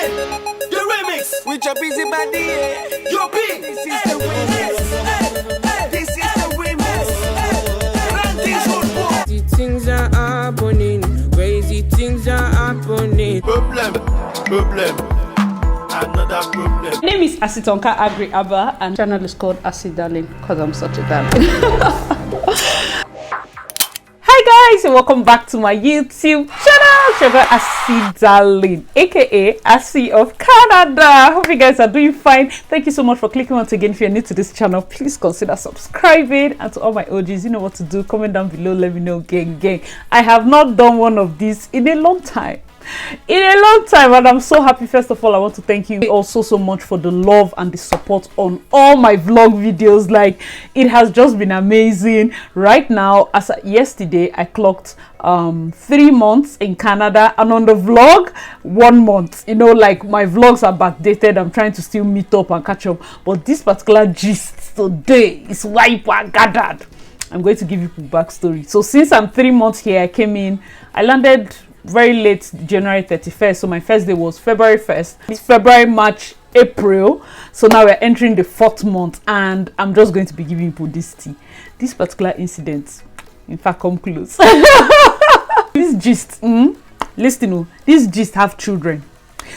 The remix with your busy body. Your beat. This is the remix. This is the remix. Crazy things are happening. Crazy things are happening. Problem. Another problem. My name is Asitonka Agri Abba and channel is called Asi Darling because I'm such a darling. Hi guys and welcome back to my YouTube channel. Sugar Asi Darling, aka Asi of Canada. Hope you guys are doing fine. Thank you so much for clicking once again. If you're new to this channel, please consider subscribing, and to all my OGs, you know what to do. Comment down below, let me know. Gang. I have not done one of these in a long time. And I'm so happy. First of all, I want to thank you also so much for the love and the support on all my vlog videos. Like, it has just been amazing. Right now, as of yesterday, I clocked 3 months in Canada, and on the vlog 1 month. You know, like, my vlogs are backdated. I'm trying to still meet up and catch up, but this particular gist today is why you are gathered. I'm going to give you backstory. So since I'm 3 months here, I came in, I landed very late, January 31st. So my first day was February 1st. It's February, March, April. So now we're entering the 4th month, and I'm just going to be giving you this tea. This particular incident, in fact, come close. This gist, listen, this gist have children.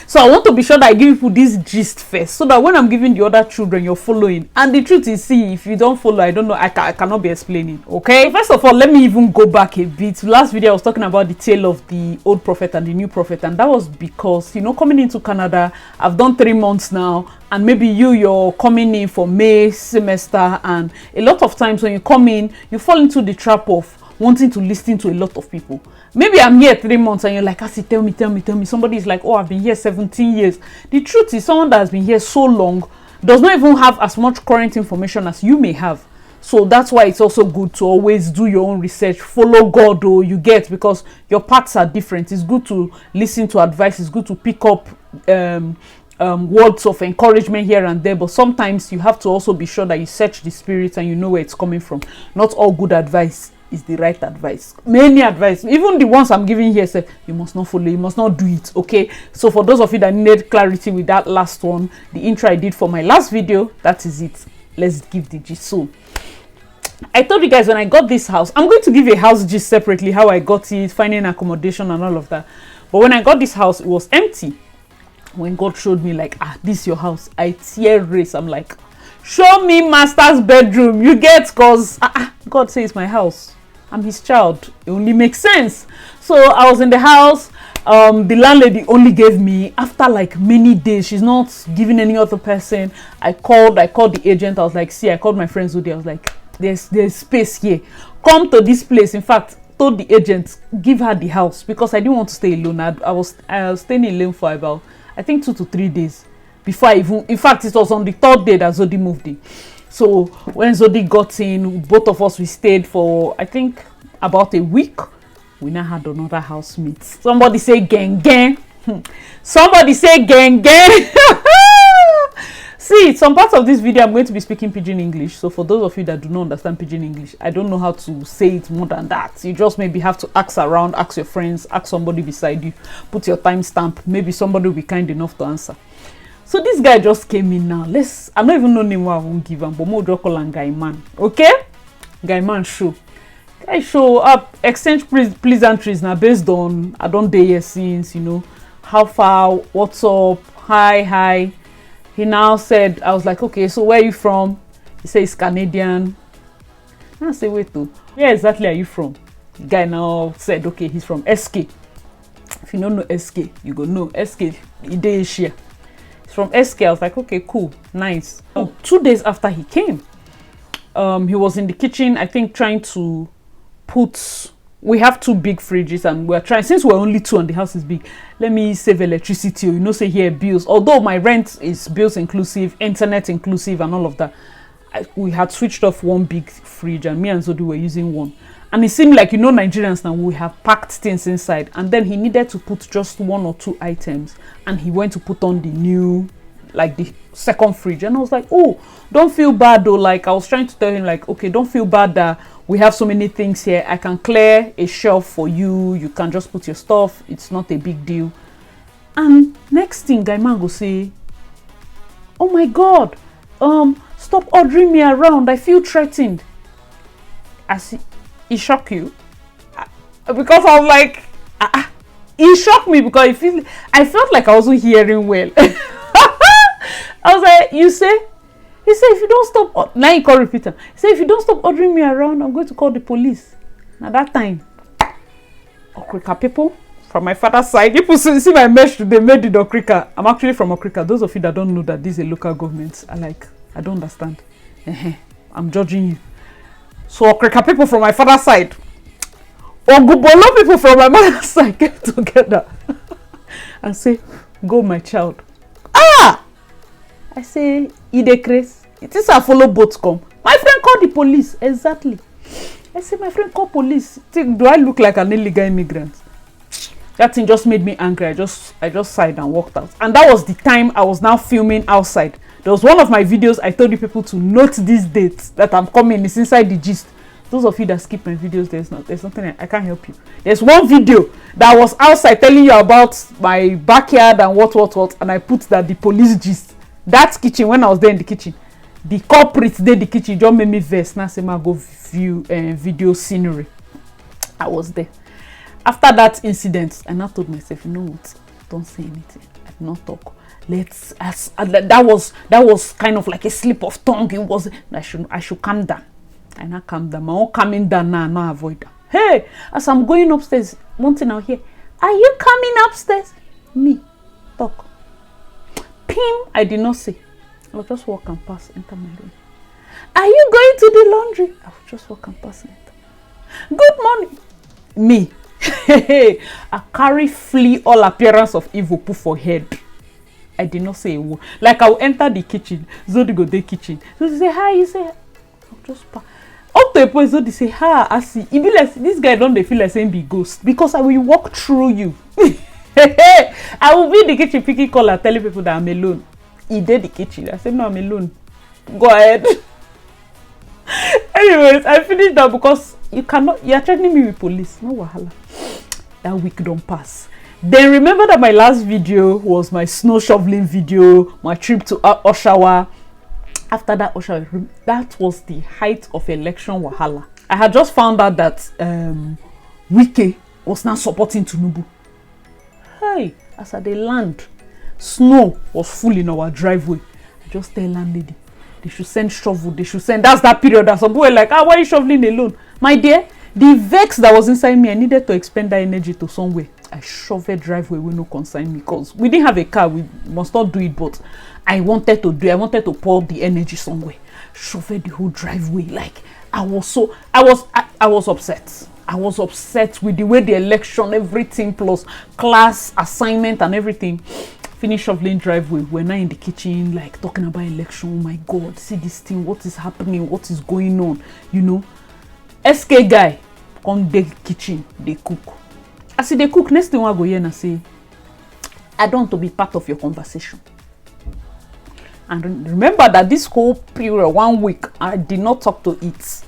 So I want to be sure that I give you this gist first, so that when I'm giving the other children, you're following. And the truth is, see, if you don't follow, I don't know, I cannot be explaining. Okay, so first of all, let me even go back a bit. Last video I was talking about the tale of the old prophet and the new prophet, and that was because, you know, coming into Canada, I've done 3 months now, and maybe you're coming in for May semester, and a lot of times when you come in, you fall into the trap of wanting to listen to a lot of people. Maybe I'm here 3 months and you're like, Asi, tell me. Somebody is like, oh, I've been here 17 years. The truth is, someone that has been here so long does not even have as much current information as you may have. So that's why it's also good to always do your own research, follow God, or you get, because your paths are different. It's good to listen to advice. It's good to pick up words of encouragement here and there, but sometimes you have to also be sure that you search the spirit and you know where it's coming from. Not all good advice is the right advice. Many advice, even the ones I'm giving here, say you must not follow, you must not do it. Okay, so for those of you that need clarity with that last one, the intro I did for my last video, that is it. Let's give the gist. So I told you guys when I got this house, I'm going to give a house gist separately, how I got it, finding accommodation and all of that. But when I got this house, it was empty. When God showed me, like, this is your house, I tear race. I'm like, show me master's bedroom, you get, cause God says my house, I'm his child. It only makes sense. So I was in the house. The landlady only gave me, after like many days, she's not giving any other person. I called the agent. I was like, see, I called my friend Zodi. I was like, there's space here, come to this place. In fact, told the agent, give her the house, because I didn't want to stay alone. I was staying alone for about, I think, 2 to 3 days before I even, in fact, it was on the 3rd day that Zodi moved in. So when Zodi got in, both of us, we stayed for, I think, about a week. We now had another housemate. Somebody say gang. Somebody say gang. See, some parts of this video I'm going to be speaking Pidgin English. So for those of you that do not understand Pidgin English, I don't know how to say it more than that. You just maybe have to ask around, ask your friends, ask somebody beside you, put your timestamp. Maybe somebody will be kind enough to answer. So this guy just came in now. I don't even know name what I won't give him, but more call him Guy Man. Okay? Guy Man show. Guy show up, exchange pleasantries now based on I don't dare here since, you know, how far, what's up, hi. He now said, I was like, okay, so where are you from? He says Canadian. I say, wait though, where exactly are you from? The guy now said, okay, he's from SK. If you don't know SK, you go know SK, Asia. From SK. I was like, okay, cool, nice. 2 days after he came, he was in the kitchen, I think, trying to put, we have 2 big fridges, and we're trying, since we're only 2 and the house is big, let me save electricity, you know, say here bills, although my rent is bills inclusive, internet inclusive and all of that. We had switched off 1 big fridge, and me and Zodi were using 1. And it seemed like, you know, Nigerians now, we have packed things inside, and then he needed to put just 1 or 2 items, and he went to put on the new, like the 2nd fridge. And I was like, oh, don't feel bad though. Like, I was trying to tell him, like, okay, don't feel bad that we have so many things here. I can clear a shelf for you, you can just put your stuff, it's not a big deal. And Next thing, guy man go say, oh my God, stop ordering me around. I feel threatened. It shocked you? Because I was like, it shocked me because I felt like I wasn't hearing well. I was like, you say? He said, if you don't stop, now he call repeater. He said, if you don't stop ordering me around, I'm going to call the police. Now that time, Okrika people from my father's side, you see my mesh, they made it Okrika. I'm actually from Okrika. Those of you that don't know that this is a local government, I don't understand. I'm judging you. So Okrika people from my father's side, Ogubolo people from my mother's side get together and say, go my child. I say, Ide Grace, it is a follow boat come. My friend called the police. Exactly. I say, my friend called police. Do I look like an illegal immigrant? That thing just made me angry. I just sighed and walked out. And that was the time I was now filming outside. There was one of my videos. I told you people to note this date that I'm coming. It's inside the gist. Those of you that skip my videos, there's nothing I can't help you. There's one video that was outside telling you about my backyard and what, and I put that the police gist. That kitchen, when I was there in the kitchen, the culprits there in the kitchen just made me vex. Now say I go view video scenery. I was there. After that incident, I now told myself, you know what? Don't say anything. I did not talk. That was kind of like a slip of tongue. It was I should calm down. I now calm down. My own calming down now, I now avoid that. Hey, as I'm going upstairs, one thing I'll hear, are you coming upstairs? Me, talk. Pim, I did not say. I will just walk and pass, enter my room. Are you going to the laundry? I will just walk and pass, enter. Good morning. Me. I carry flee all appearance of evil put for head. I did not say a word. Like I will enter the kitchen. Zodi go the kitchen. So they say hi. You say, I'll just pass. Up to a point, Zodi say, ha, I see. It be like this guy don't they feel like saying be ghost because I will walk through you. I will be in the kitchen picking color, telling people that I'm alone. He did the kitchen. I said, no, I'm alone. Go ahead. Anyways, I finished that because you're threatening me with police. No wahala. That week don't pass. Then remember that my last video was my snow shoveling video, my trip to Oshawa. After that Oshawa, that was the height of election wahala. I had just found out that Wike was now supporting Tinubu. Hey, as I land, snow was full in our driveway. I just tell landlady, they should send shovel, they should send. That's that period that some people were like, why are you shoveling alone? My dear, the vex that was inside me, I needed to expend that energy to somewhere. I shoveled driveway will no concern me because we didn't have a car, we must not do it, but I wanted to pour the energy somewhere. Shovel the whole driveway. Like I was upset. I was upset with the way the election, everything plus class, assignment and everything. Finish shoveling driveway. We're now in the kitchen, like talking about election. Oh my God, see this thing, what is happening, what is going on, you know. SK guy, come the kitchen, they cook. I see they cook, next thing I go here and I say, I don't want to be part of your conversation. And remember that this whole period, 1 week, I did not talk to it.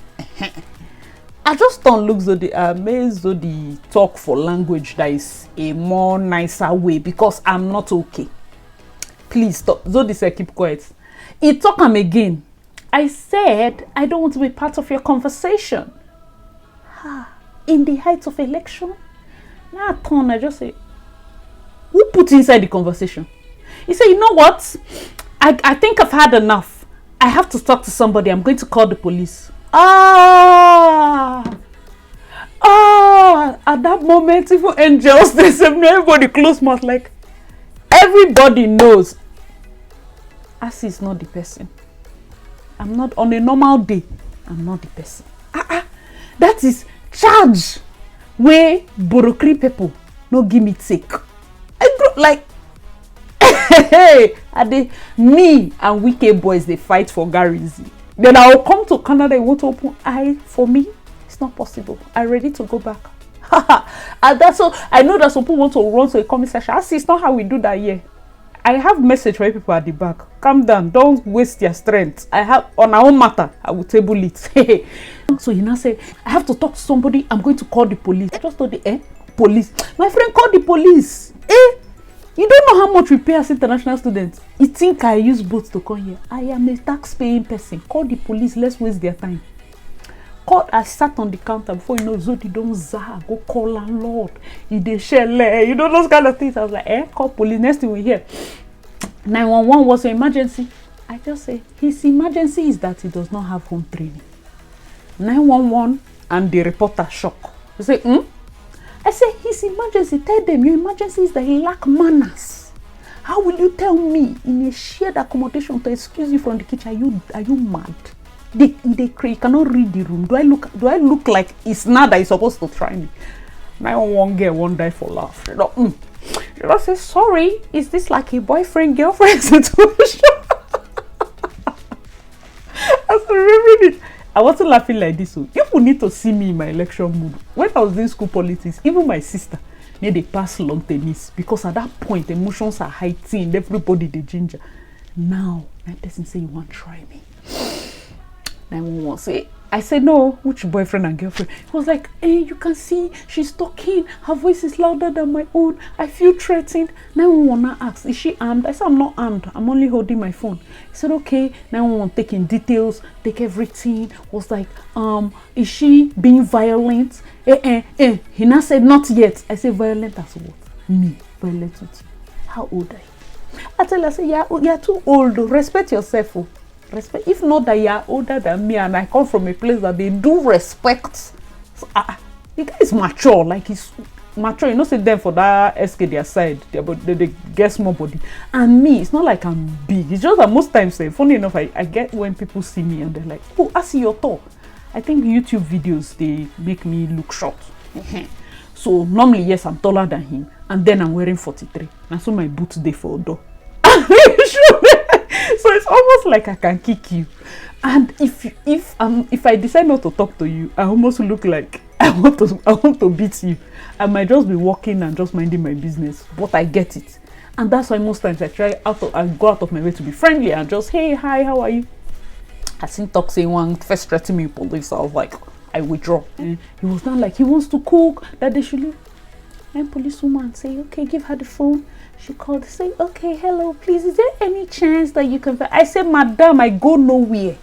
I just don't look so amazed though the talk for language that is a more nicer way because I'm not okay. Please stop. Zodi said keep quiet. He talk him again. I said I don't want to be part of your conversation. In the height of election? Now I just say, who put inside the conversation? He said, you know what? I think I've had enough. I have to talk to somebody. I'm going to call the police. At that moment, even angels, they said, everybody close mouth, like, everybody knows. Asi is not the person. I'm not, on a normal day, I'm not the person. That is charge where Borokri people no give me take. Like, me and Wike boys, they fight for Garrizy. Then I will come to Canada and want to open eye for me. It's not possible. I'm ready to go back. And that's so I know that some people want to run to a comment section. I see it's not how we do that here. I have message for people at the back. Calm down. Don't waste your strength. I have on our own matter. I will table it. So he now said, I have to talk to somebody. I'm going to call the police. I just told the police. My friend called the police. You don't know how much we pay as international students. You think I use boats to come here? I am a tax-paying person. Call the police. Let's waste their time. I sat on the counter before you know Zodi don't go call landlord. They share, you know those kind of things. I was like, call police. Next thing we hear, 911 was an emergency. I just say his emergency is that he does not have home training. 911 and the reporter shock. They say, I say his emergency. Tell them your emergency is that he lack manners. How will you tell me in a shared accommodation to excuse you from the kitchen? Are you mad? They cannot read the room. Do I look like it's not that he's supposed to try me? 911 girl won't die for laugh. You don't say sorry. Is this like a boyfriend girlfriend situation? I remember it. I wasn't laughing like this. So you would need to see me in my election mood. When I was in school politics, even my sister made a pass lawn tennis because at that point emotions are heightened. Everybody the ginger. Now that person say you want to try me. 911 say, I said no, which boyfriend and girlfriend? He was like, hey, you can see she's talking, her voice is louder than my own, I feel threatened. 911 asked, is she armed? I said, I'm not armed, I'm only holding my phone. He said, okay. 911 taking details, take everything. Was like, is she being violent? He now said, not yet. I said, violent as what? Me, violent with you. How old are you? I tell her, I say, you're too old, respect yourself. Respect. If not that you are older than me and I come from a place that they do respect, so, the guy is mature, like he's mature. You know, say them for that SK their side, they get small body, and me, it's not like I'm big. It's just that most times, funny enough, I get when people see me and they're like, oh, I see your tall. I think YouTube videos they make me look short. So normally, yes, I'm taller than him, and then I'm wearing 43. And so my boots they for door. So it's almost like I can kick you, and if I decide not to talk to you, I almost look like I want to beat you. I might just be walking and just minding my business, but I get it, and that's why most times I go out of my way to be friendly and just, hey, hi, how are you? I seen talk saying one first threatened me police. I was like, I withdraw. He was not like he wants to cook, that they should leave. And policewoman say, okay, give her the phone. She called, say, okay, hello, please, is there any chance that you can... I said, madam, I go nowhere.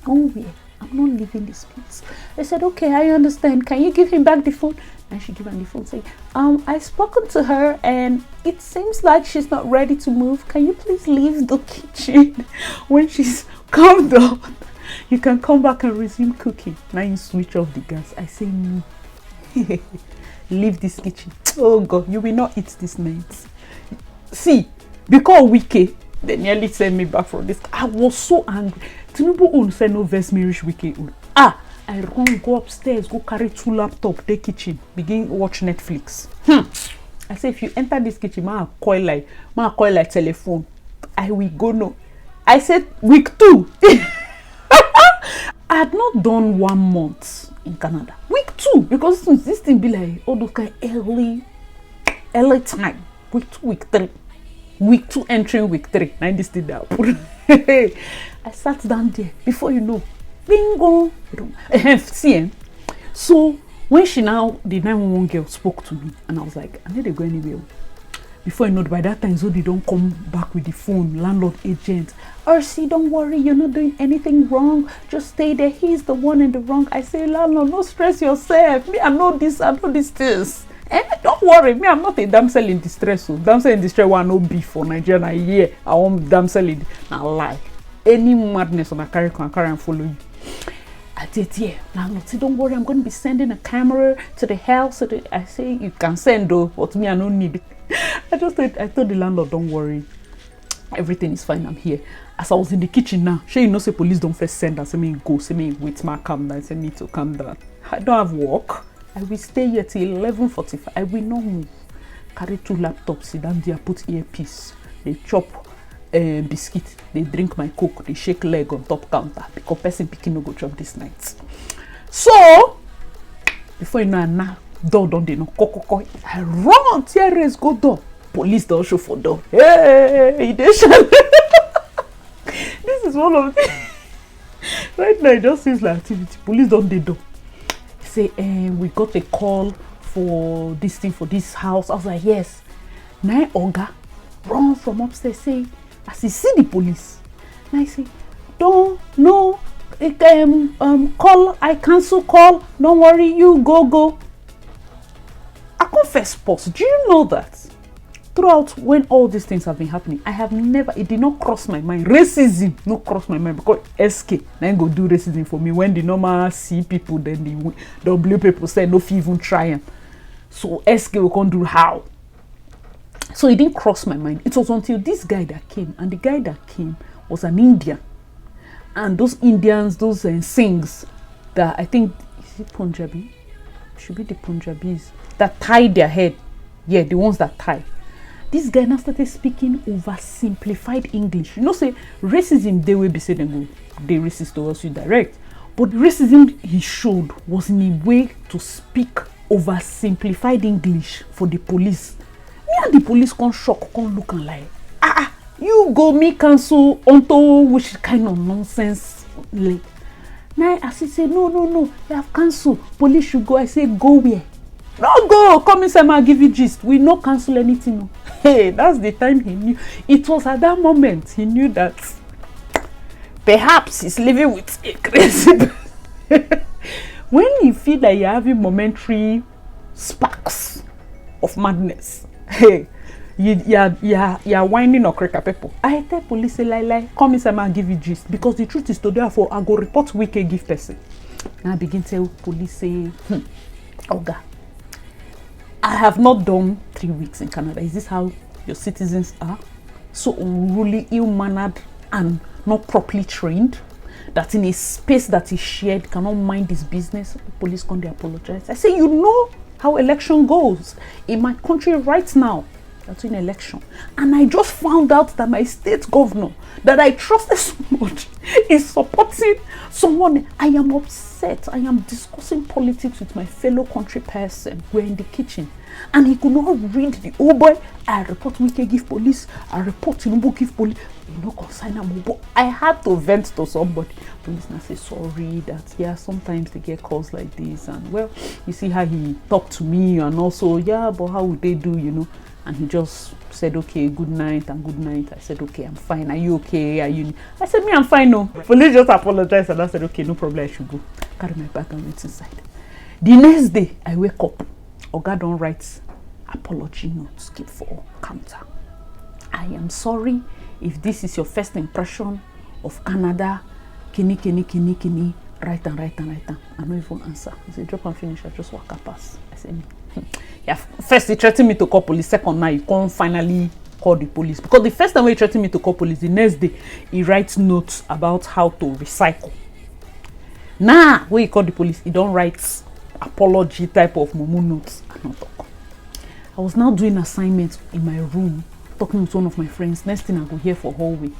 Nowhere. I'm not leaving this place. I said, okay, I understand. Can you give him back the phone? And she gave him the phone, saying, I've spoken to her and it seems like she's not ready to move. Can you please leave the kitchen? When she's calmed down, you can come back and resume cooking. Now you switch off the gas. I say, no. Leave this kitchen. Oh God, you will not eat this night. See, because Wiki, they nearly sent me back from this. I was so angry. Tinubu own say no verse me reach Wiki own. I run, go upstairs, go carry 2 laptops, the kitchen, begin watch Netflix. I say if you enter this kitchen, ma call like telephone. I will go no. I said week 2. I had not done 1 month in Canada. Week 2, because this thing be like all those kind of early time. Week 2, week 3. Week 2 entering week 3. Now this thing that I sat down there. Before you know, bingo. See, so when the 911 girl spoke to me, and I was like, I need to go anywhere. Before you know, by that time, Zodi don't come back with the phone, landlord agent. RC, don't worry, you're not doing anything wrong. Just stay there. He's the one in the wrong. I say, landlord, don't stress yourself. Me, I know this things. Don't worry, me, I'm not a damsel in distress. So damsel in distress want no beef for Nigeria. I want damsel in now lie. Any madness on a carry and follow you. I did, yeah. Landlord, say, don't worry, I'm going to be sending a camera to the house. I say, you can send though, but me, I don't need it. I told the landlord, don't worry, everything is fine, I'm here. As I was in the kitchen now, you know, say police don't first send us, say me go, say me wait, my calm down, say me to calm down. I don't have work. I will stay here till 11:45. I will not move. Carry 2 laptops, sit down there, put earpiece. They chop biscuit, they drink my coke, they shake leg on top counter because person picking no go chop this night. So before you know, now door don't they know koko. I run, tear race, go door. Police don't show for door. Hey, they shall. This is one of the right now. It just seems like activity. Police don't they door. Say, we got a call for this thing for this house. I was like, yes. Now Oga run from upstairs say, as he see the police, now I say, don't no, call, I cancel call, don't worry, you go. I confess, boss, do you know that throughout when all these things have been happening, I have never, it did not cross my mind, racism no cross my mind, because SK then go do racism for me when the normal C people, then the W people say no fit even try them. So SK we can't do how. So it didn't cross my mind. It was until this guy that came, and the guy that came was an Indian. And those Indians, those Singhs, that I think, is it Punjabi? Should be the Punjabis that tie their head. Yeah, the ones that tie. This guy now started speaking oversimplified English. You know, say racism, they will be saying them go, they racist towards you direct. But the racism he showed was in a way to speak oversimplified English for the police. Me and the police can't shock, can't look and like, you go me cancel onto which kind of nonsense like. Now I say no, you have cancelled. Police should go. I say go where? No go. Come inside, I'll give you gist. We no cancel anything. No. Hey, that's the time he knew. It was at that moment he knew that perhaps he's living with a crazy person. When you feel that you're having momentary sparks of madness, hey, you're whining or cracker people. I tell police say lie, come inside, I'll give you gist. Because the truth is today, therefore I go report wicked give person. And I begin to tell police say, Oga, I have not done 3 weeks in Canada. Is this how your citizens are? So unruly, ill-mannered, and not properly trained, that in a space that is shared cannot mind his business. The police come, they apologize. I say, you know how election goes in my country right now. That's an election, and I just found out that my state governor that I trusted so much is supporting someone. I am upset. I am discussing politics with my fellow country person. We're in the kitchen, and he could not read the oh boy. I report Wike give police. I report Tinubu give police. You know, consign them. But I had to vent to somebody. Police now say sorry that yeah, sometimes they get calls like this, and well, you see how he talked to me, and also yeah, but how would they do, you know? And he just said, okay, good night and good night. I said, okay, I'm fine. Are you okay? Are you? I said, me, I'm fine. No. Police just apologized, and I said, okay, no problem. I should go. Carry my bag and went inside. The next day, I wake up. Oga don't write apology notes, keep for counter. I am sorry if this is your first impression of Canada. Kini. Write and. I don't even answer. I said, drop and finish. I just walk up past. I said, yeah, first he threatened me to call police. Second, now he can't finally call the police. Because the first time he threatened me to call police, the next day he writes notes about how to recycle. Now, when he called the police, he don't write apology type of mumu notes. I don't talk. I was now doing assignments in my room, talking with one of my friends. Next thing I go hear for hallway.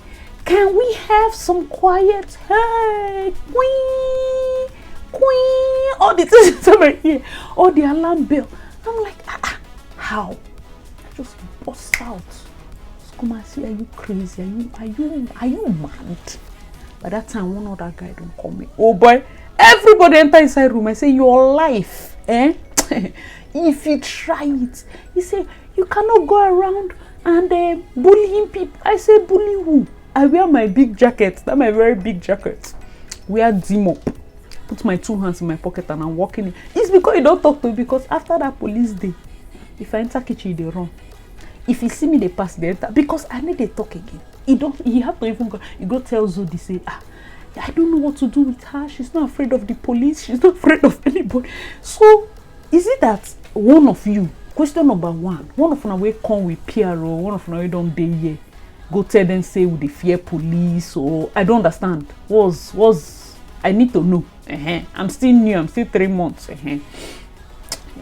Can we have some quiet? Hey, queen. All the things over here, all the alarm bell. I'm like, how? I just bust out. Come and see, are you crazy? Are you mad? By that time, one other guy don't call me. Oh boy, everybody enter inside room. I say, your life, if you try it, he say you cannot go around and bullying people. I say, bully who? I wear my big jacket. That's my very big jacket. Wear dim up. Put my 2 hands in my pocket and I'm walking in. It's because you don't talk to me, because after that police day, if I enter kitchen, they run. If you see me, they pass, they enter. Because I need to talk again. He have to even go. You go tell Zodi, say, I don't know what to do with her. She's not afraid of the police. She's not afraid of anybody. So, is it that one of you, question number one of them will come with PRO, one of them don't day here, go tell them, say, with the fear police, or I don't understand. I need to know. I'm still new. I'm still 3 months.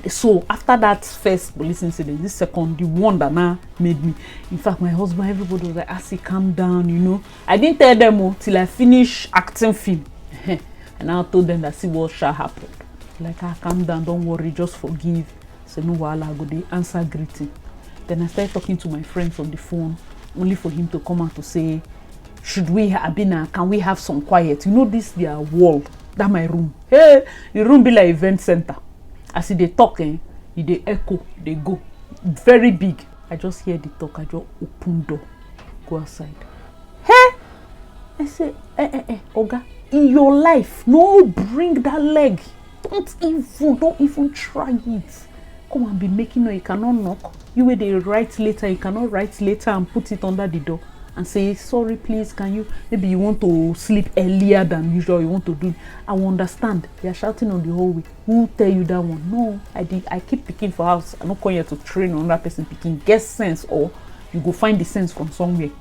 So after that first police incident, this second, the one that now made me. In fact, my husband, everybody was like, "Asi, calm down." You know, I didn't tell them till I finish acting film, and I told them that see what shall happen. Like, calm down, don't worry, just forgive. So no while I go they answer greeting. Then I started talking to my friends on the phone, only for him to come out to say, should we can we have some quiet? You know, this their wall, that my room. Hey, the room be like event center. As they talk, they echo, they go. Very big. I just hear the talk. I just open door, go outside. Hey, I say, Oga, in your life, no, bring that leg. Don't even try it. Come and be making noise. You cannot knock. You will they write later. You cannot write later and put it under the door and say, sorry, please, can you, maybe you want to sleep earlier than usual, you want to do. I will understand. They are shouting on the hallway. Who tell you that one? No, I keep picking for house. I'm not coming here to train another person picking. Get sense, or you go find the sense from somewhere.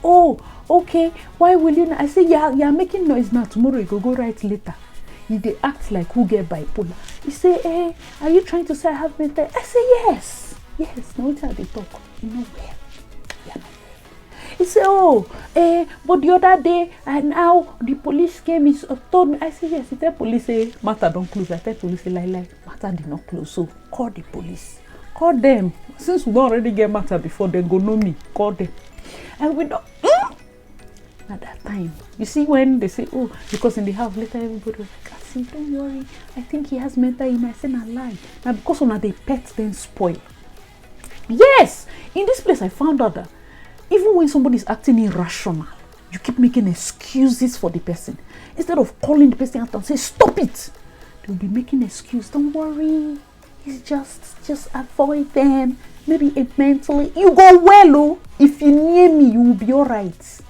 Oh, okay. Why will you not? I say, yeah, you are making noise now. Tomorrow you go write later. They act like who get bipolar. You say, hey, are you trying to say I have mental? I say, yes. No, it's how they talk. You know where? Yeah. He say, oh, but the other day, and now the police came, told me. I say, yes. He tell police, say, matter don't close. I tell police, say, lie, matter did not close. So call the police. Call them. Since we don't already get matter before, they go know me. Call them. And we don't. At that time, you see, when they say, oh, because in the house later everybody was like, see, don't worry, I think he has mental illness. I say, nah, lie. Now because of the pets then spoil. Yes, in this place I found out that even when somebody is acting irrational, you keep making excuses for the person. Instead of calling the person out and say, stop it, they'll be making excuse. Don't worry, it's just avoid them. Maybe it mentally, you go well, oh. If you near me, you will be all right.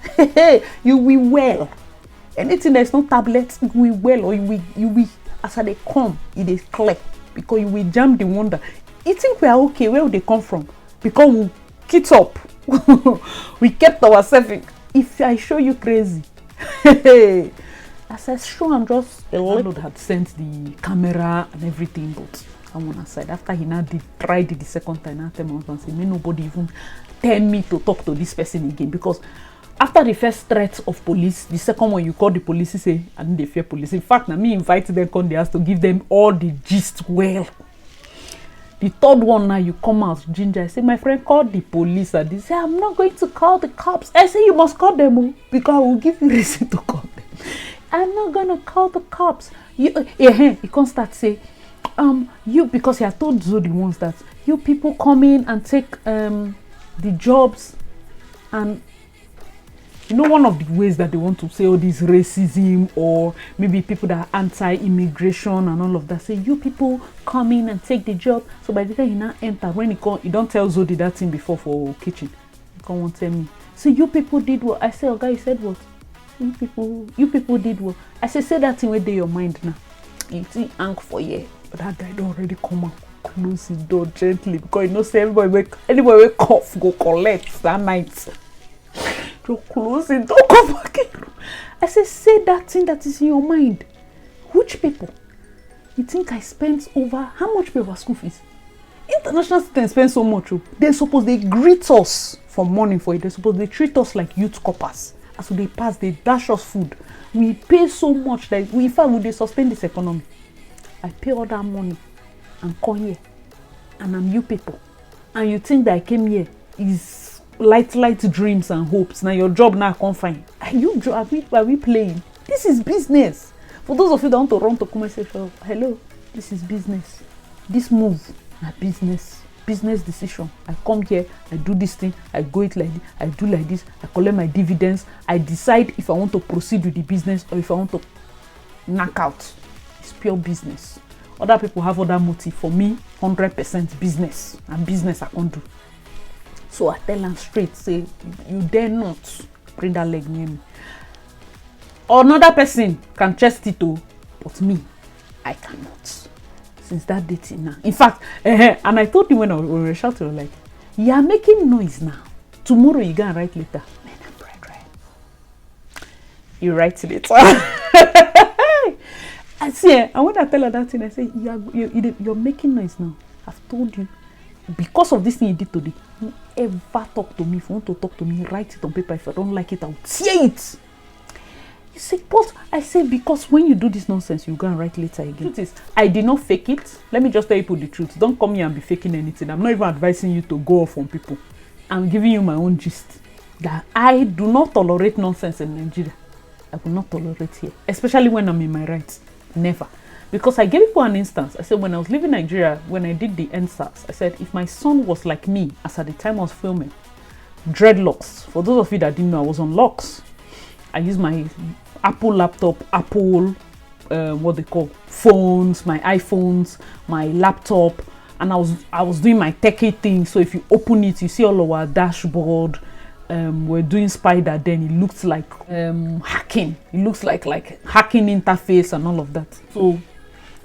You will well. Anything that's not tablet, you will well, or you will as they come, it is clear, because you will jam the wonder. You think we are okay? Where would they come from? Because we keep up. We kept ourselves. If I show you crazy, as I show, I'm just a landlord had sent the camera and everything, but I went aside. After he now tried it the second time, I tell my husband, say, may nobody even tell me to talk to this person again, because after the first threat of police, the second one you call the police, you say, I they fear police. In fact, now me invite them come the house to give them all the gist well. The third one now you come out, Ginger. I say, my friend, call the police. And they say, I'm not going to call the cops. I say, you must call them, because I will give you reason to call them. I'm not gonna call the cops. He can't start say, you, because he had told Zodi once that you people come in and take the jobs, and you know, one of the ways that they want to say all this racism, or maybe people that are anti-immigration and all of that, say you people come in and take the job. So by the time he now enter, when he come, you don't tell Zodi that thing before for kitchen. You can't want to tell me. So you people did what? I say, okay, you said what? You people did what? I say that thing where they your mind now. You see, ank for yeah. But that guy don't already come and close his door gently, because you know, say anybody will cough, go collect that night. To close it, don't come back in. I say that thing that is in your mind. Which people? You think I spent over how much pay for school fees? International students spend so much. They greet us for morning for it. They treat us like youth coppers. As they pass, they dash us food. We pay so much that in fact they sustain this economy. I pay all that money and come here, and I'm you people, and you think that I came here is light dreams and hopes. Now your job now can't find. Are we playing? This is business. For those of you that want to run to come and say, oh, hello, this is business. This move, my business decision. I come here, I do this thing, I go it like this, I do like this, I collect my dividends, I decide if I want to proceed with the business or if I want to knock out. It's pure business. Other people have other motive. For me, 100% business, and business I can't do. So I tell them straight, say, you dare not bring that leg near me. Another person can chest it too, but me, I cannot. Since that date now. In fact, and I told him when we were shouting, like, you are making noise now. Tomorrow you go and write later. Man, I'm right. You write later. I see, and when I tell her that thing, I say, you're making noise now. I've told you. Because of this thing you did today, you ever talk to me. If you want to talk to me, write it on paper. If I don't like it, I'll tear it. You say, but I say, because when you do this nonsense, you go and write later again. The truth is, I did not fake it. Let me just tell you the truth. Don't come here and be faking anything. I'm not even advising you to go off on people. I'm giving you my own gist. That I do not tolerate nonsense in Nigeria. I will not tolerate here. Especially when I'm in my rights. Never. Because I gave people an instance. I said when I was living in Nigeria, when I did the NSAS, I said if my son was like me, as at the time I was filming, dreadlocks. For those of you that didn't know, I was on locks. I used my Apple laptop, Apple, what they call phones, my iPhones, my laptop, and I was doing my techie thing. So if you open it, you see all our dashboard. We're doing Spider, then it looks like hacking. It looks like hacking interface and all of that. So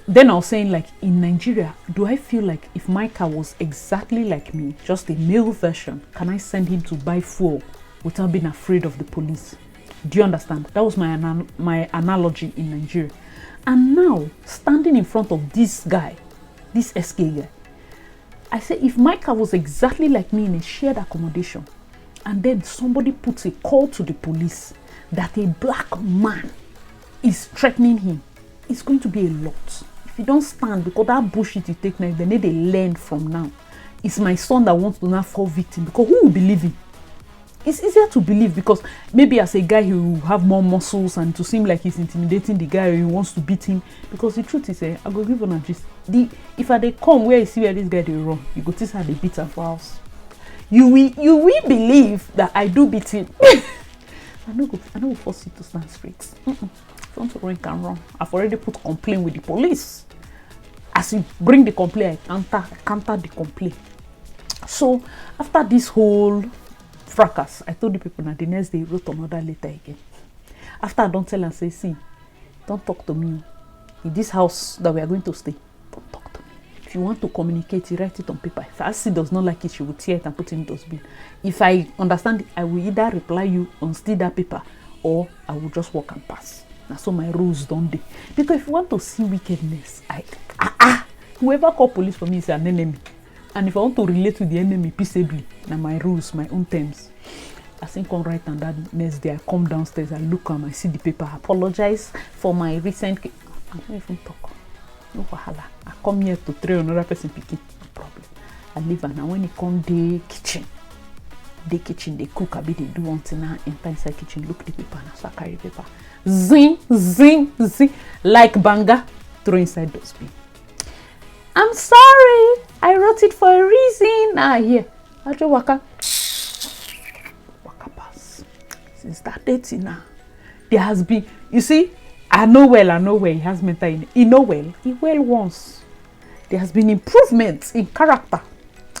then I was saying, like, in Nigeria, do I feel like if my car was exactly like me, just a male version, can I send him to buy fuel without being afraid of the police? Do you understand? That was my analogy in Nigeria. And now, standing in front of this guy, this SK guy, I say, if my car was exactly like me in a shared accommodation, and then somebody puts a call to the police that a black man is threatening him, it's going to be a lot. If you don't stand, because that bullshit you take now, they need to learn from now. It's my son that wants to now fall victim, because who will believe him? It's easier to believe because maybe as a guy he will have more muscles and to seem like he's intimidating the guy or he wants to beat him. Because the truth is, I go give on a gist. If they come where you see where this guy they run, you go teach how they beat her for house. You will believe that I do beat him. I don't force you to stand straight. If you want to run, can run. I've already put complaint with the police. As you bring the complaint, I counter the complaint. So after this whole fracas, I told the people that the next day wrote another letter again. After I don't tell and say, see, don't talk to me in this house that we are going to stay. Don't talk to me. If you want to communicate, you write it on paper. If Asi does not like it, she will tear it and put it in the dustbin. If I understand it, I will either reply you on still that paper or I will just walk and pass. That's so my rules don't do. Because if you want to see wickedness, whoever call police for me is an enemy. And if I want to relate to the enemy peaceably, now my rules, my own terms. I think on right and that next day I come downstairs, I look and I see the paper, I apologize for my recent I don't even talk. No wahala. I come here to train another person picking. No problem. I leave and when it come the kitchen, they cook a bit, they do one thing now, enter inside kitchen, look the paper and so I carry paper. Zing, zing, zing, like banga, throw inside dustbin. I'm sorry, I wrote it for a reason. Here, I just waka pass. Since that date now, there has been, you see, I know well, he has mental in it. He know well, he well once. There has been improvements in character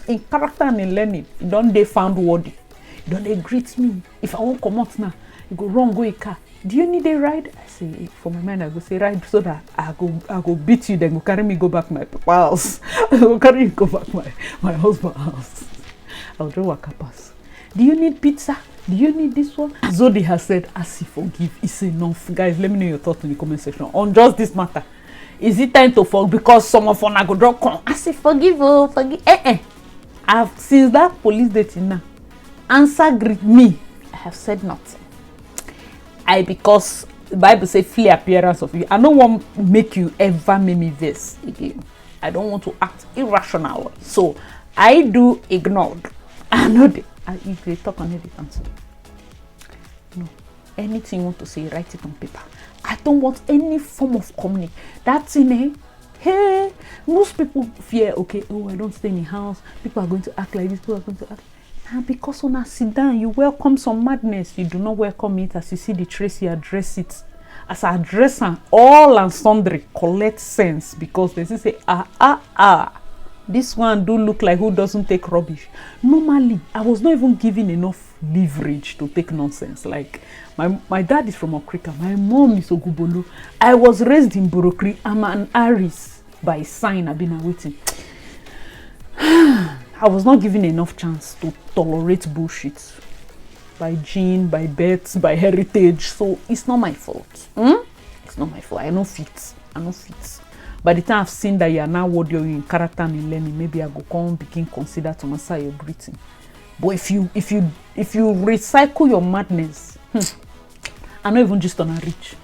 and in learning. Don't they found worthy? Don't they greet me? If I won't come out now, you go wrong, go a car. Do you need a ride? I say, for my mind, I go say ride so that I go beat you, then go carry me go back my house. I go carry you go back my husband's house. I'll just walk pass. Do you need pizza? Do you need this one? Zodi has said, as he forgive, it's enough. Guys, let me know your thoughts in the comment section on just this matter. Is it time to forgive? Because some of us go drop con. As he forgive, forgive. I've since that police dating now, answer greet me. I have said nothing. Because the Bible says flee appearance of you. I don't want to make you ever make me this again. I don't want to act irrational. So I do ignore. I know if they talk on it, answer. No. Anything you want to say, write it on paper. I don't want any form of communication. That's in hey, most people fear, okay, oh, I don't stay in the house. People are going to act like this, people are going to act. And because when I sit down, you welcome some madness. You do not welcome it. As you see the trace, you address it. As I address them, all and sundry collect sense. Because they say, this one do look like who doesn't take rubbish. Normally, I was not even given enough leverage to take nonsense. Like, my dad is from Okrika. My mom is Ogubolo. I was raised in Borokri. I'm an Aries by sign. I've been waiting. I was not given enough chance to tolerate bullshit by gene, by birth, by heritage. So it's not my fault. It's not my fault. I know fit. By the time I've seen that you are now what you're in character and in learning, maybe I go come begin consider to answer your greeting. But if you recycle your madness, I'm not even just on a reach.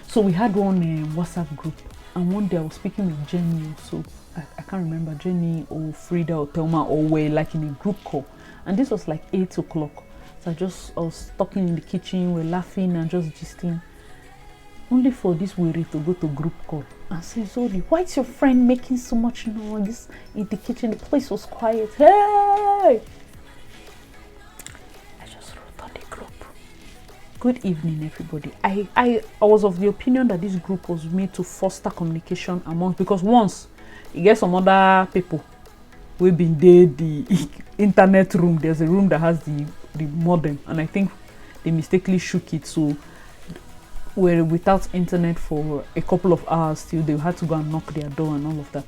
So we had one WhatsApp group, and one day I was speaking with Jenny also. I can't remember, Jenny or Frida or Thelma, or we're like in a group call, and this was like 8 o'clock. So I was talking in the kitchen, we're laughing and just gisting, only for this weary to go to group call. and say, Zodi, why is your friend making so much noise in the kitchen? The place was quiet. Hey! I just wrote on the group. Good evening, everybody. I was of the opinion that this group was made to foster communication among, because once you get some other people we've been there, the internet room, there's a room that has the modem, and I think they mistakenly shook it, so we're without internet for a couple of hours till they had to go and knock their door and all of that.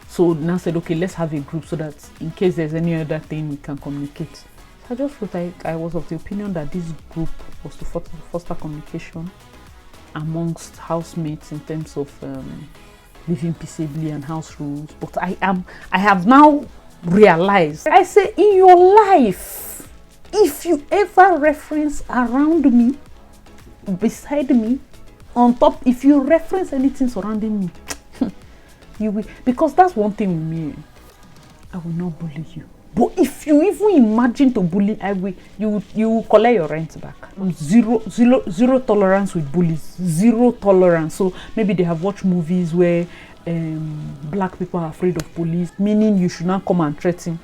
So now said, okay, let's have a group so that in case there's any other thing we can communicate. So I just felt like I was of the opinion that this group was to foster communication amongst housemates in terms of living peaceably and house rules. But I have now realized, I say, in your life, if you ever reference around me, beside me, on top, if you reference anything surrounding me, you will, because that's one thing with me, I will not bully you. But if you even imagine to bully, you will collect your rent back. Zero tolerance with bullies. Zero tolerance. So maybe they have watched movies where black people are afraid of police, meaning you should not come and threaten.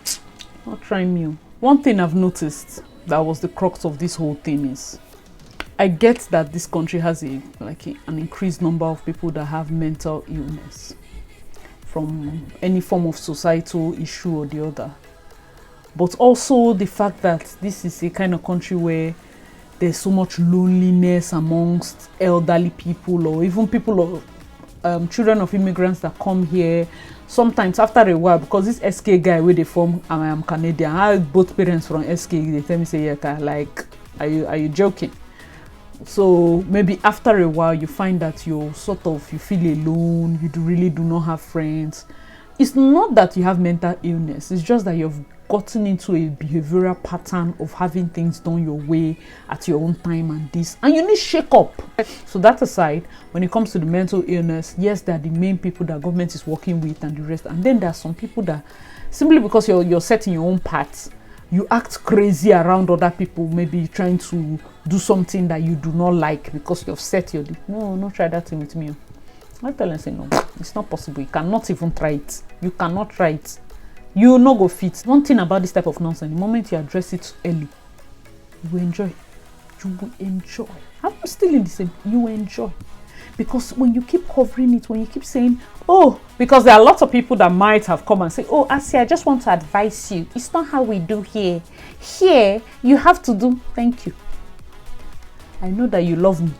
Not try me. One thing I've noticed that was the crux of this whole thing is, I get that this country has an increased number of people that have mental illness from any form of societal issue or the other. But also the fact that this is a kind of country where there's so much loneliness amongst elderly people, or even people of children of immigrants that come here. Sometimes after a while, because this SK guy where they from, I am Canadian, I have both parents from SK, they tell me, say, yeah, like, are you joking? So maybe after a while you find that you feel alone, you really do not have friends. It's not that you have mental illness, it's just that you've gotten into a behavioral pattern of having things done your way at your own time and you need shake up. So that aside, when it comes to the mental illness, yes, they're the main people that government is working with and the rest, and then there are some people that simply because you're set in your own path, you act crazy around other people, maybe trying to do something that you do not like because you've set your... No, try that thing with me. I tell them, say, no, it's not possible. You cannot even try it. You cannot try it. You will not go fit. One thing about this type of nonsense, the moment you address it early, you will enjoy. You will enjoy. I'm still in the same. You will enjoy. Because when you keep covering it, when you keep saying, oh, because there are lots of people that might have come and say, oh, Asi, I just want to advise you. It's not how we do here. Here, you have to do, thank you. I know that you love me.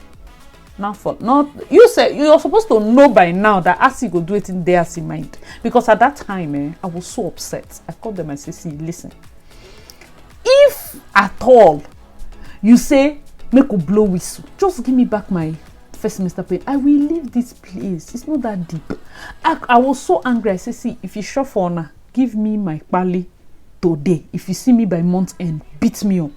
You said you're supposed to know by now that Asi go do it in their mind. Because at that time, I was so upset. I called them and said, see, listen. If at all you say, make a blow whistle, just give me back my first semester pay. I will leave this place. It's not that deep. I was so angry. I said, see, if you shop for honor, give me my pali today. If you see me by month end, beat me up.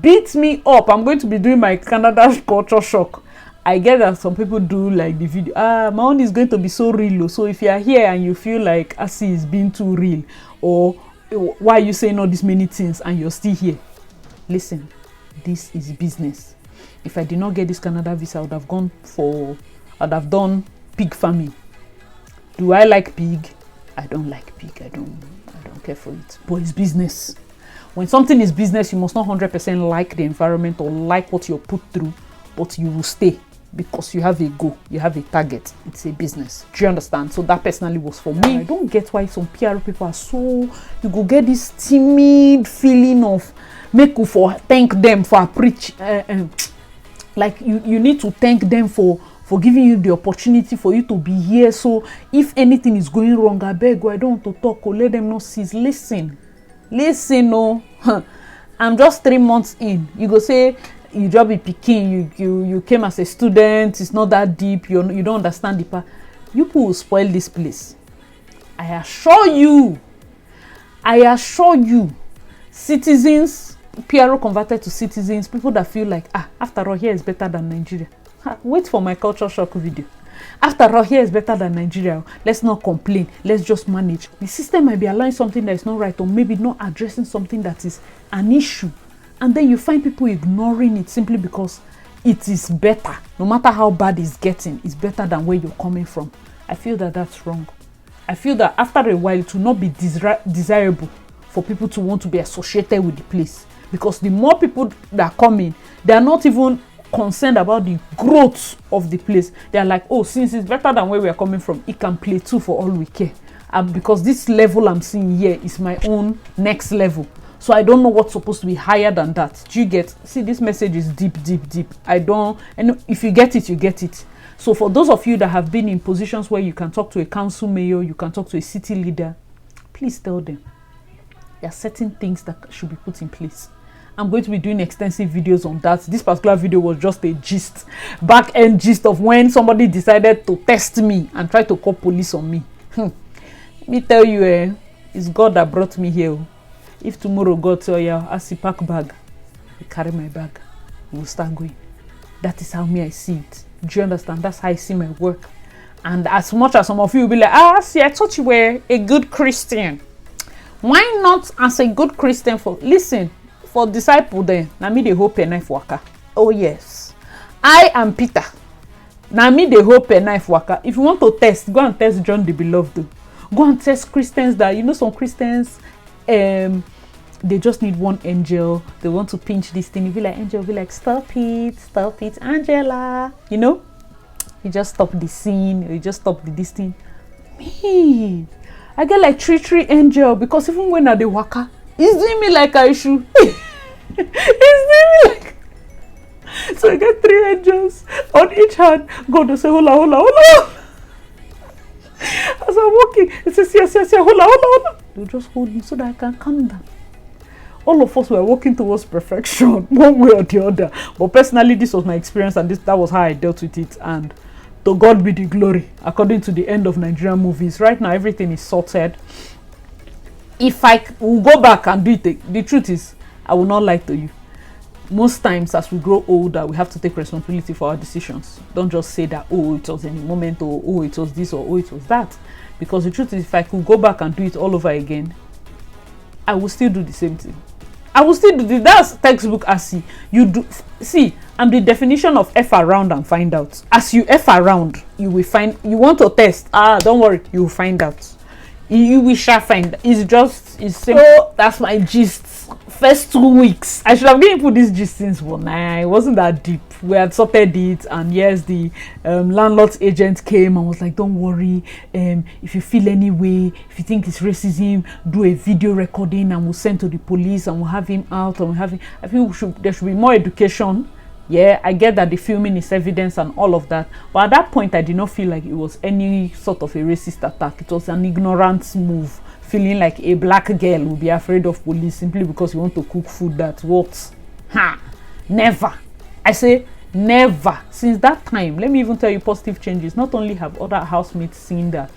Beat me up. I'm going to be doing my Canada culture shock. I get that some people do like the video. My own is going to be so real. So if you are here and you feel like Asi is being too real, or why are you saying all these many things and you're still here? Listen, this is business. If I did not get this Canada visa, I would have done pig farming. Do I like pig? I don't like pig. I don't care for it. But it's business. When something is business, you must not 100% like the environment or like what you're put through, but you will stay because you have a goal, you have a target. It's a business. Do you understand? So that personally was for me. I don't get why some PR people are so, you go get this timid feeling of make you for thank them for a preach. Like you need to thank them for giving you the opportunity for you to be here. So if anything is going wrong, I beg you, I don't want to talk or let them know. Sis, listen, no. I'm just 3 months in. You go say you job be picking, you came as a student, it's not that deep, you don't understand the part. You people will spoil this place. I assure you, citizens, PRO converted to citizens, people that feel like, after all, here is better than Nigeria. Wait for my culture shock video. After all, here is better than Nigeria. Let's not complain. Let's just manage. The system might be allowing something that is not right, or maybe not addressing something that is an issue. And then you find people ignoring it simply because it is better. No matter how bad it's getting, it's better than where you're coming from. I feel that that's wrong. I feel that after a while, it will not be desirable for people to want to be associated with the place. Because the more people that come in, they are not even concerned about the growth of the place. They are like, oh, since it's better than where we are coming from, it can play too for all we care. And because this level I'm seeing here is my own next level. So I don't know what's supposed to be higher than that. Do you get? See, this message is deep, deep, deep. And if you get it, you get it. So for those of you that have been in positions where you can talk to a council mayor, you can talk to a city leader, please tell them there are certain things that should be put in place. I'm going to be doing extensive videos on that. This particular video was just a gist, back end gist of when somebody decided to test me and try to call police on me. Let me tell you, it's God that brought me here. If tomorrow God tell you, I see pack bag, I carry my bag, we'll start going. That is how me I see it. Do you understand? That's how I see my work. And as much as some of you will be like, see, I thought you were a good Christian. Why not as a good Christian listen, for disciple then, na me the hope and knife worker. Oh yes. I am Peter. Na me the hope and knife worker. If you want to test, go and test John the Beloved. Go and test Christians that, some Christians, they just need one angel. They want to pinch this thing. You be like, angel, be like, stop it, Angela. You just stop the scene. You just stop this thing. Me, I get like three angel because even when I dey waka, it's doing me like I should. It's doing me like. So I get 3 angels on each hand. God will say, hola. As I'm walking, it says, yes, hola. They'll just hold me so that I can calm down. All of us were walking towards perfection, one way or the other. But personally, this was my experience, and that was how I dealt with it. And to God be the glory, according to the end of Nigerian movies. Right now, everything is sorted. If I will go back and do it, the truth is, I will not lie to you. Most times, as we grow older, we have to take responsibility for our decisions. Don't just say that, oh, it was in a moment, or oh, it was this, or oh, it was that. Because the truth is, if I could go back and do it all over again, I will still do the same thing. I will still do that's textbook RC. You do see, and the definition of F around and find out. As you F around, you will find. You want to test? Don't worry, you will find out. You will shall find. It's simple. So that's my gist. First 2 weeks, I should have given people this gist since it wasn't that deep. We had sorted it, and yes, the landlord's agent came and was like, don't worry, if you feel any way, if you think it's racism, do a video recording and we'll send to the police and we'll have him out, and I think there should be more education. Yeah, I get that the filming is evidence and all of that, but at that point I did not feel like it was any sort of a racist attack. It was an ignorant move, feeling like a black girl will be afraid of police simply because you want to cook food that works. Never. I say never. Since that time, let me even tell you positive changes. Not only have other housemates seen that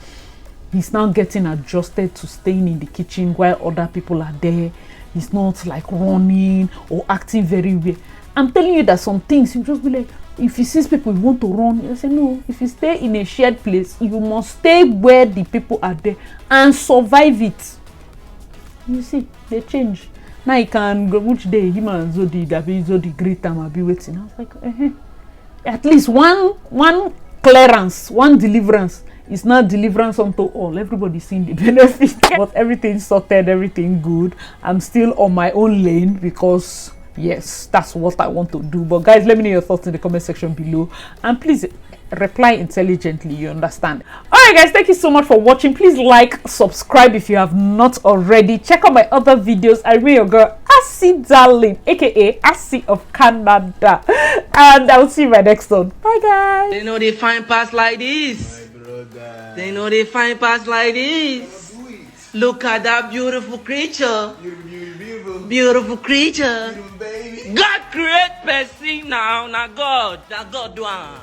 he's now getting adjusted to staying in the kitchen while other people are there. He's not like running or acting very weird. I'm telling you that some things you just be like, if you see people you want to run, you say no. If you stay in a shared place, you must stay where the people are there and survive it. You see, they change. Now you can go which day him and Zodi great time I'll be waiting. I was like, at least one clearance, one deliverance. It's not deliverance unto all. Everybody's seeing the benefit. But everything sorted, everything good. I'm still on my own lane because yes, that's what I want to do. But guys, let me know your thoughts in the comment section below, and please reply intelligently, you understand. All right guys, thank you so much for watching. Please like, subscribe if you have not already. Check out my other videos. I read your girl Asi Darling, aka Asi of Canada, and I'll see you in my next one. Bye guys. They know they find pass like this. They know they find pass like this. Look at that beautiful creature. Beautiful creature. God create person now. God do one.